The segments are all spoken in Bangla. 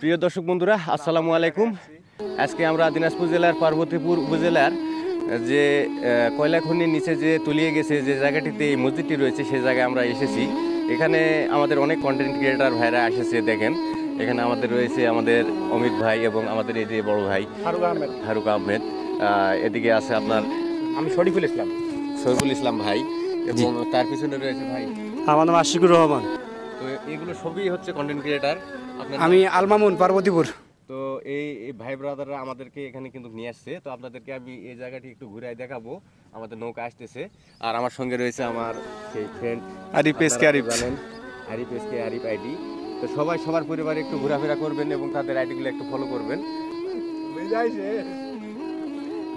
প্রিয় দর্শক বন্ধুরা, আসসালামু আলাইকুম। আজকে আমরা দিনাজপুর জেলার পার্বতীপুর উপজেলার যে কয়লা খনির নিচে যে তলিয়ে গেছে যে জায়গাটিতে এই মসজিদটি রয়েছে সেই জায়গায় আমরা এসেছি। এখানে আমাদের অনেক কন্টেন্ট ক্রিয়েটার ভাইরা এসেছে। দেখেন এখানে আমাদের রয়েছে আমাদের অমিত ভাই এবং আমাদের এই যে বড় ভাই ফারুক আহমেদ। এদিকে আছে আপনার আমি শরীফুল ইসলাম ভাই এবং তার পিছনে রয়েছে ভাই আমার নাম আশিকুর রহমান। তো এগুলো সবই হচ্ছে কন্টেন্ট ক্রিয়েটার। আমি আলমামুন পার্বতীপুর। তো এই ভাই ব্রাদাররা আমাদেরকে এখানে কিন্তু নিয়ে আসছে। তো আপনাদেরকে আমি এই জায়গাটি একটু ঘুরাই দেখাবো। আমাদের নৌকা আসতেছে আর আমার সঙ্গে রয়েছে আমার সেই friend Arif SK Arif ID. তো সবাই সবার পরিবারে একটু ঘোরাফেরা করবেন এবং তাদের আইডিগুলো একটু ফলো করবেন।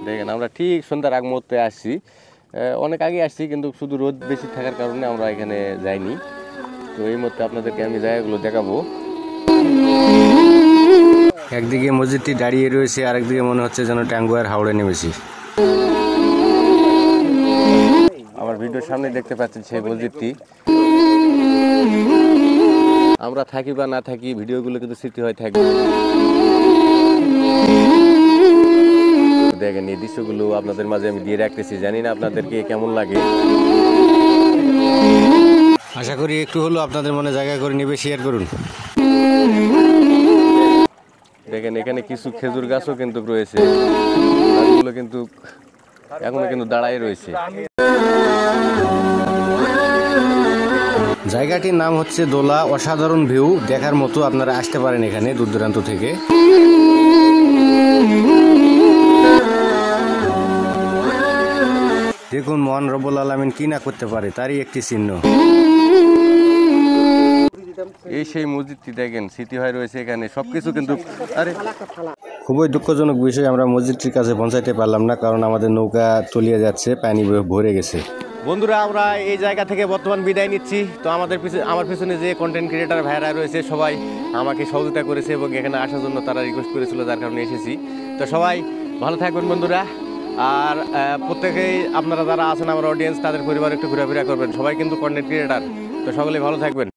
দেখেন আমরা ঠিক সন্ধ্যার আগ মুহূর্তে আসছি, অনেক আগে আসছি কিন্তু শুধু রোদ বেশি থাকার কারণে আমরা এখানে যাইনি। তো এই মুহূর্তে আপনাদেরকে আমি জায়গাগুলো দেখাবো। একদিকে মসজিদটি দাঁড়িয়ে রয়েছে, আরেকদিকে মনে হচ্ছে যেন ট্যাঙ্গুয়ার হাওড়ে নেমেছি। আমার ভিডিওর সামনে দেখতে পাচ্ছেন সেই মসজিদটি। আমরা থাকি বা না থাকি, ভিডিওগুলো কিন্তু স্মৃতি হয়ে থাকবে। দেখেন এই দৃশ্যগুলো আপনাদের মাঝে আমি দিয়ে রাখতেছি, জানি না আপনাদেরকে কেমন লাগে। আশা করি একটু হলো আপনাদের মনে জায়গা করে নিবে, শেয়ার করুন। দেখেন এখানে কিছু খেজুর গাছও কিন্তু রয়েছে, গাছগুলো কিন্তু এখনো কিন্তু দাঁড়ায় রয়েছে। জায়গাটির নাম হচ্ছে দোলা। অসাধারণ ভিউ দেখার মতো, আপনারা আসতে পারেন এখানে দূর দূরান্ত থেকে। দেখুন মহান রব্বুল আলামিন কি না করতে পারে তারই একটি চিহ্ন। এই সেই মসজিদটি দেখেন স্মৃতি হয়ে রয়েছে এখানে সবকিছু কিন্তু। খুবই দুঃখজনক বিষয়, আমরা মসজিদটির কাছে পৌঁছাইতে পারলাম না, কারণ আমাদের নৌকা তলিয়ে যাচ্ছে, পানি ভরে গেছে। বন্ধুরা, আমরা এই জায়গা থেকে বর্তমান বিদায় নিচ্ছি। তো আমার পিছনে যে কন্টেন্ট ক্রিয়েটার ভাইরা রয়েছে সবাই আমাকে সহযোগিতা করেছে এবং এখানে আসার জন্য তারা রিকোয়েস্ট করেছিল, যার কারণে এসেছি। তো সবাই ভালো থাকবেন বন্ধুরা। আর প্রত্যেকেই আপনারা যারা আছেন আমার অডিয়েন্স, তাদের পরিবার একটু ঘোরাফেরা করবেন। সবাই কিন্তু কন্টেন্ট ক্রিয়েটার, তো সকলেই ভালো থাকবেন।